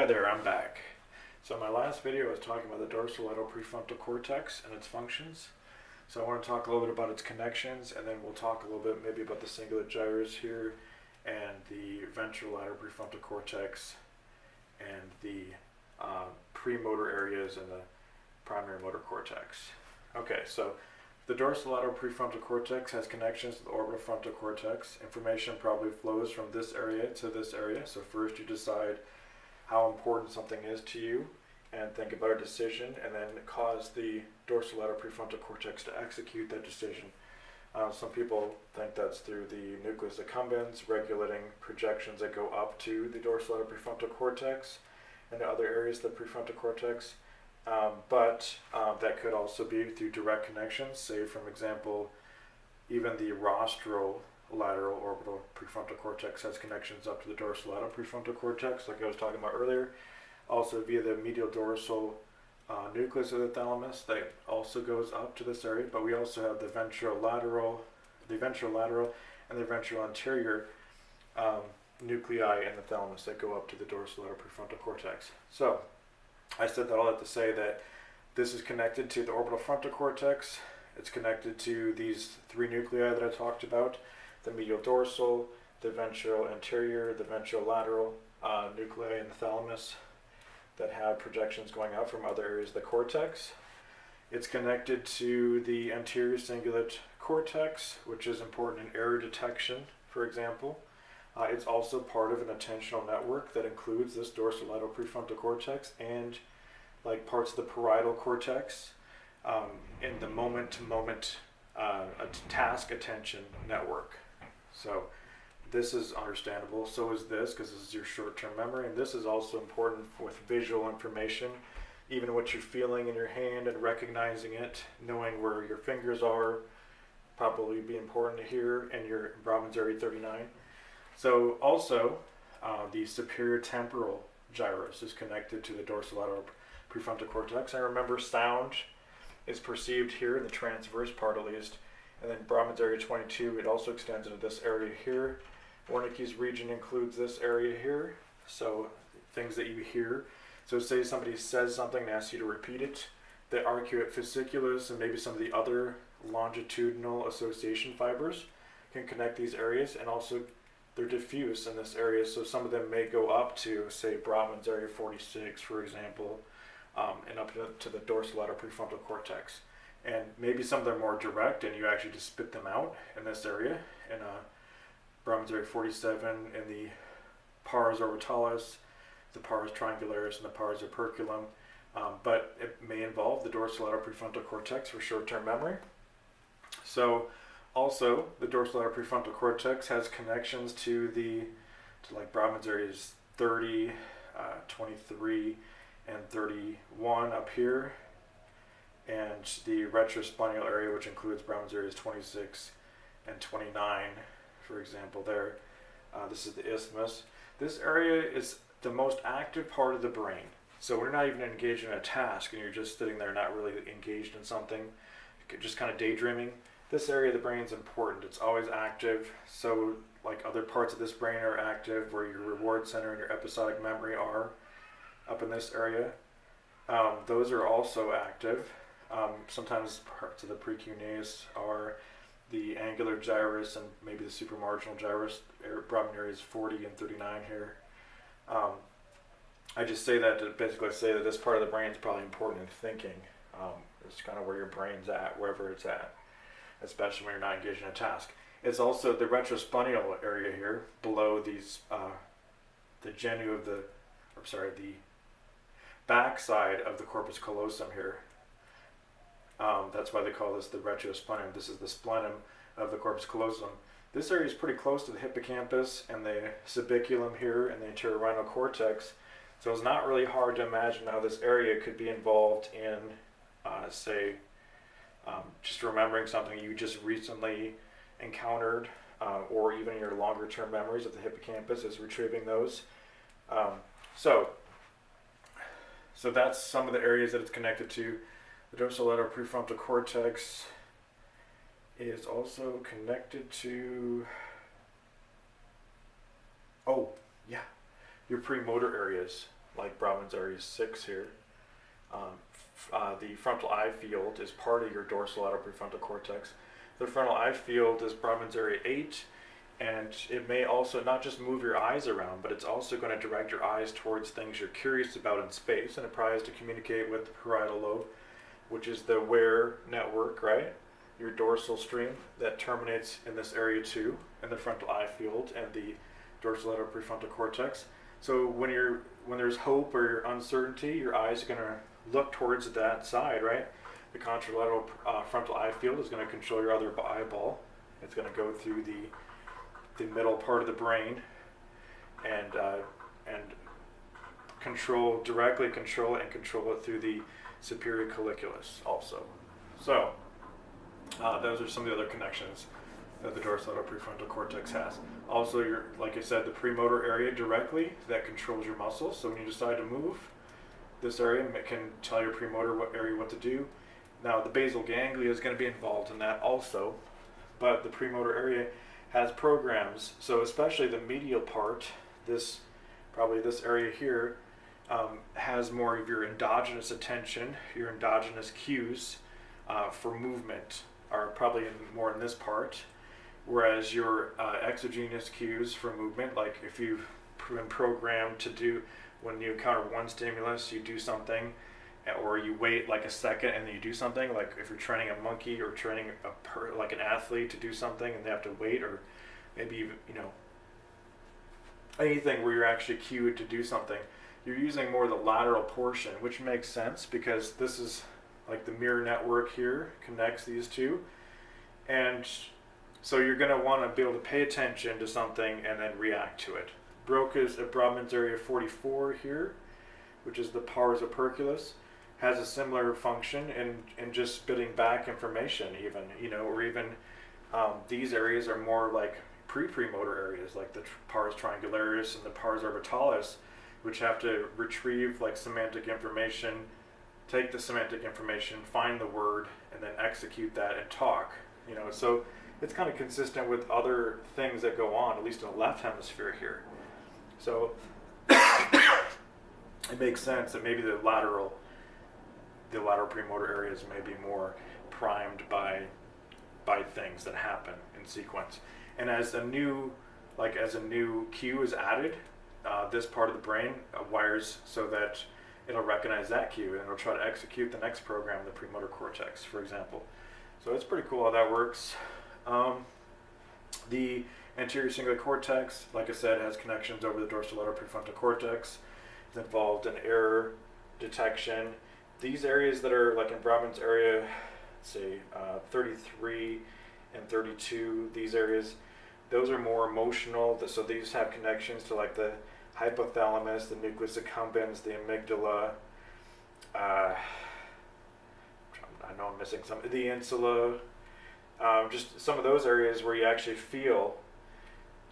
there, I'm back. So in my last video I was talking about the dorsolateral prefrontal cortex and its functions. So I want to talk a little bit about its connections, and then we'll talk a little bit maybe about the cingulate gyrus here and the ventrolateral prefrontal cortex and the premotor areas and the primary motor cortex. Okay, so the dorsolateral prefrontal cortex has connections to the orbital frontal cortex. Information probably flows from this area to this area. So first you decide how important something is to you and think about a decision, and then cause the dorsolateral prefrontal cortex to execute that decision. Some people think that's through the nucleus accumbens, regulating projections that go up to the dorsolateral prefrontal cortex and the other areas of the prefrontal cortex. But that could also be through direct connections, say, for example, even the rostrolateral orbital prefrontal cortex has connections up to the dorsolateral prefrontal cortex, like I was talking about earlier. Also via the medial dorsal nucleus of the thalamus, that also goes up to this area. But we also have the ventrolateral and the ventral anterior nuclei in the thalamus that go up to the dorsolateral prefrontal cortex. So I said that all that to say that this is connected to the orbital frontal cortex. It's connected to these three nuclei that I talked about: the medial dorsal, the ventral anterior, the ventrolateral nuclei in the thalamus that have projections going out from other areas of the cortex. It's connected to the anterior cingulate cortex, which is important in error detection, for example. It's also part of an attentional network that includes this dorsolateral prefrontal cortex and like parts of the parietal cortex in the moment-to-moment task attention network. So this is understandable. So is this, because this is your short-term memory, and this is also important with visual information, even what you're feeling in your hand and recognizing it, knowing where your fingers are, probably be important to hear, and your Brahman's area 39. So also, the superior temporal gyrus is connected to the dorsolateral prefrontal cortex. I remember sound is perceived here in the transverse part at least, and then Brahman's area 22, it also extends into this area here. Wernicke's region includes this area here, so things that you hear. So say somebody says something and asks you to repeat it, the arcuate fasciculus and maybe some of the other longitudinal association fibers can connect these areas, and also they're diffuse in this area, so some of them may go up to, say, Brahman's area 46, for example, and up to the dorsolateral prefrontal cortex. And maybe some of them are more direct, and you actually just spit them out in this area, in Brahman's area 47, in the pars orbitalis, the pars triangularis, and the pars operculum. But it may involve the dorsolateral prefrontal cortex for short-term memory. So also, the dorsolateral prefrontal cortex has connections to like Brahman's areas 30, 23, and 31 up here, and the retrospinal area, which includes Brahman's areas 26 and 29, for example, there. This is the isthmus. This area is the most active part of the brain. So we're not even engaged in a task, and you're just sitting there not really engaged in something, just kind of daydreaming. This area of the brain is important. It's always active. So like other parts of this brain are active, where your reward center and your episodic memory are up in this area. Those are also active. Sometimes parts of the precuneus are the angular gyrus and maybe the supramarginal gyrus, Brahman areas 40 and 39 here. I just say that to basically say that this part of the brain is probably important in thinking. It's kind of where your brain's at, wherever it's at, especially when you're not engaged in a task. It's also the retrospinal area here, below these, the back side of the corpus callosum here. That's why they call this the retrosplenum. This is the splenum of the corpus callosum. This area is pretty close to the hippocampus and the subiculum here and the anterior rhinal cortex. So it's not really hard to imagine how this area could be involved in, say, just remembering something you just recently encountered, or even your longer term memories of the hippocampus is retrieving those. So that's some of the areas that it's connected to. The dorsolateral prefrontal cortex is also connected to, your premotor areas. like Brodmann's area 6 here. The frontal eye field is part of your dorsolateral prefrontal cortex. The frontal eye field is Brodmann's area 8, and it may also not just move your eyes around, but it's also going to direct your eyes towards things you're curious about in space, and it probably has to communicate with the parietal lobe, which is the where network, right? Your dorsal stream that terminates in this area too, in the frontal eye field and the dorsolateral prefrontal cortex. So when there's hope or uncertainty, your eyes are going to look towards that side, right? The contralateral frontal eye field is going to control your other eyeball. It's going to go through the middle part of the brain and directly control it through the superior colliculus also. So those are some of the other connections that the dorsolateral prefrontal cortex has. Also, like I said, the premotor area directly that controls your muscles. So when you decide to move, this area can tell your premotor area what to do. Now, the basal ganglia is going to be involved in that also, but the premotor area has programs. So especially the medial part, probably this area here, has more of your endogenous attention, your endogenous cues for movement are probably more in this part, whereas your exogenous cues for movement, like if you've been programmed to do, when you encounter one stimulus, you do something, or you wait like a second and then you do something, like if you're training a monkey or training like an athlete to do something and they have to wait, or maybe anything where you're actually cued to do something, you're using more the lateral portion, which makes sense because this is like the mirror network here connects these two, and so you're going to want to be able to pay attention to something and then react to it. Broca's at Brodmann's area 44 here, which is the pars operculus, has a similar function in just spitting back information even, or even these areas are more like premotor areas, like the pars triangularis and the pars orbitalis, which have to retrieve like semantic information, take the semantic information, find the word, and then execute that and talk. So it's kind of consistent with other things that go on, at least in the left hemisphere here. So it makes sense that maybe the lateral premotor areas may be more primed by things that happen in sequence. And as a new cue is added, this part of the brain wires so that it'll recognize that cue and it'll try to execute the next program, the premotor cortex, for example. So it's pretty cool how that works. The anterior cingulate cortex, like I said, has connections over the dorsolateral prefrontal cortex. It's involved in error detection. These areas that are like in Brodmann's area, let's see, 33 and 32, these areas, those are more emotional. So these have connections to like the hypothalamus, the nucleus accumbens, the amygdala. I know I'm missing some. The insula. Just some of those areas where you actually feel,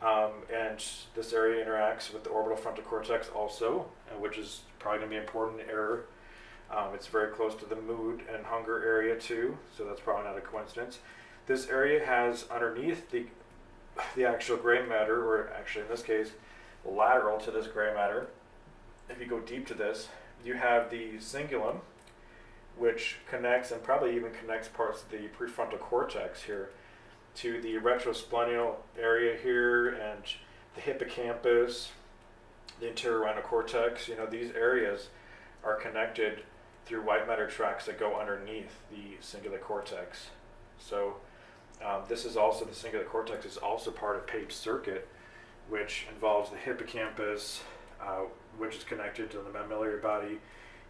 and this area interacts with the orbital frontal cortex also, which is probably going to be important in error. It's very close to the mood and hunger area too, so that's probably not a coincidence. This area has underneath the actual gray matter, or actually in this case, lateral to this gray matter, if you go deep to this, you have the cingulum, which connects and probably even connects parts of the prefrontal cortex here to the retrosplenial area here and the hippocampus, the anterior rhinal cortex. These areas are connected through white matter tracts that go underneath the cingulate cortex. So this is also, the cingulate cortex is also part of Pape's circuit, which involves the hippocampus, which is connected to the mammillary body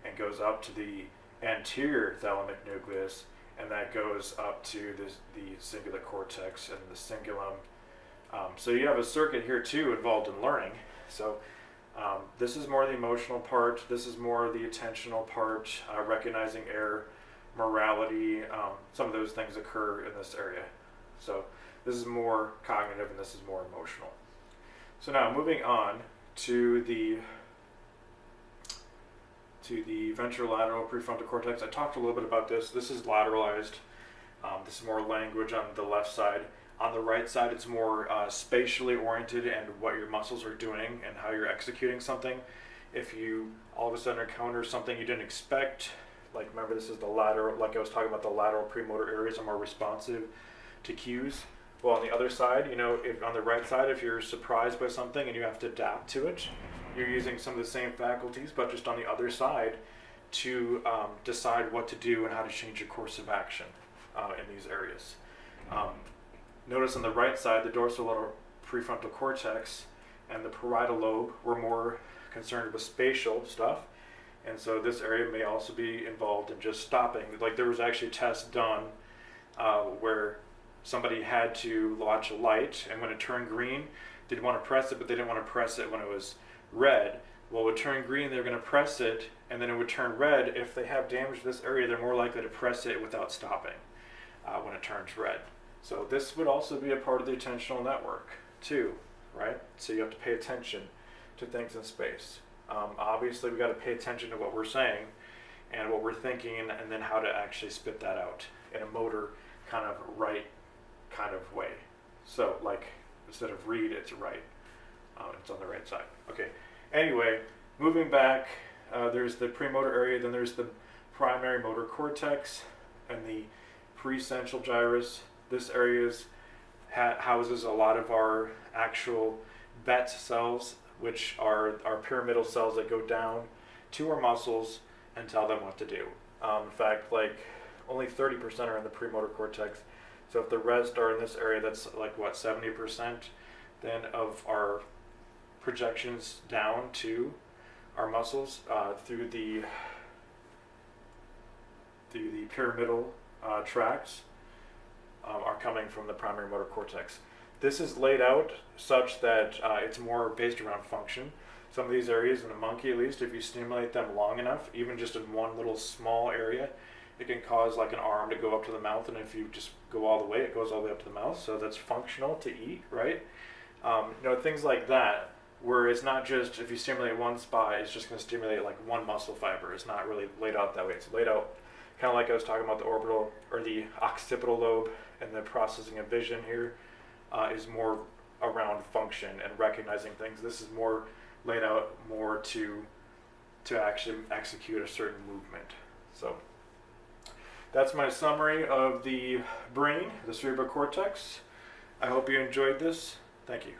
and goes up to the anterior thalamic nucleus, and that goes up to the cingulate cortex and the cingulum. So you have a circuit here too involved in learning. So this is more the emotional part, this is more the attentional part, recognizing error, morality, some of those things occur in this area. So this is more cognitive and this is more emotional. So now moving on to the ventrolateral prefrontal cortex. I talked a little bit about this. This is lateralized. This is more language on the left side. On the right side, it's more spatially oriented and what your muscles are doing and how you're executing something. if you all of a sudden encounter something you didn't expect, like remember this is the lateral, like I was talking about, the lateral premotor areas are more responsive to cues. Well, on the other side, you know, if on the right side, if you're surprised by something and you have to adapt to it, you're using some of the same faculties, but just on the other side to decide what to do and how to change your course of action in these areas. Notice on the right side, the dorsolateral prefrontal cortex and the parietal lobe were more concerned with spatial stuff, and so this area may also be involved in just stopping. Like there was actually tests done where somebody had to watch a light, and when it turned green, they'd want to press it, but they didn't want to press it when it was red. Well, it would turn green, they're going to press it, and then it would turn red. If they have damage to this area, they're more likely to press it without stopping when it turns red. So this would also be a part of the attentional network too, right? So you have to pay attention to things in space. Obviously, we got to pay attention to what we're saying and what we're thinking, and then how to actually spit that out in a motor kind of right kind of way. So like instead of read, it's right. It's on the right side. Okay. Anyway, moving back, there's the premotor area, then there's the primary motor cortex and the precentral gyrus. This area houses a lot of our actual BET cells, which are our pyramidal cells that go down to our muscles and tell them what to do. In fact, like only 30% are in the premotor cortex. So if the rest are in this area, that's like what, 70% then of our projections down to our muscles through the pyramidal tracts are coming from the primary motor cortex. This is laid out such that it's more based around function. Some of these areas, in a monkey at least, if you stimulate them long enough, even just in one little small area, it can cause like an arm to go up to the mouth, and if you just go all the way, it goes all the way up to the mouth. So that's functional to eat, right? You know, things like that, where it's not just if you stimulate one spot, it's just going to stimulate like one muscle fiber. It's not really laid out that way. It's laid out kind of like I was talking about the orbital or the occipital lobe, and the processing of vision here is more around function and recognizing things. This is more laid out more to actually execute a certain movement. So that's my summary of the brain, the cerebral cortex. I hope you enjoyed this. Thank you.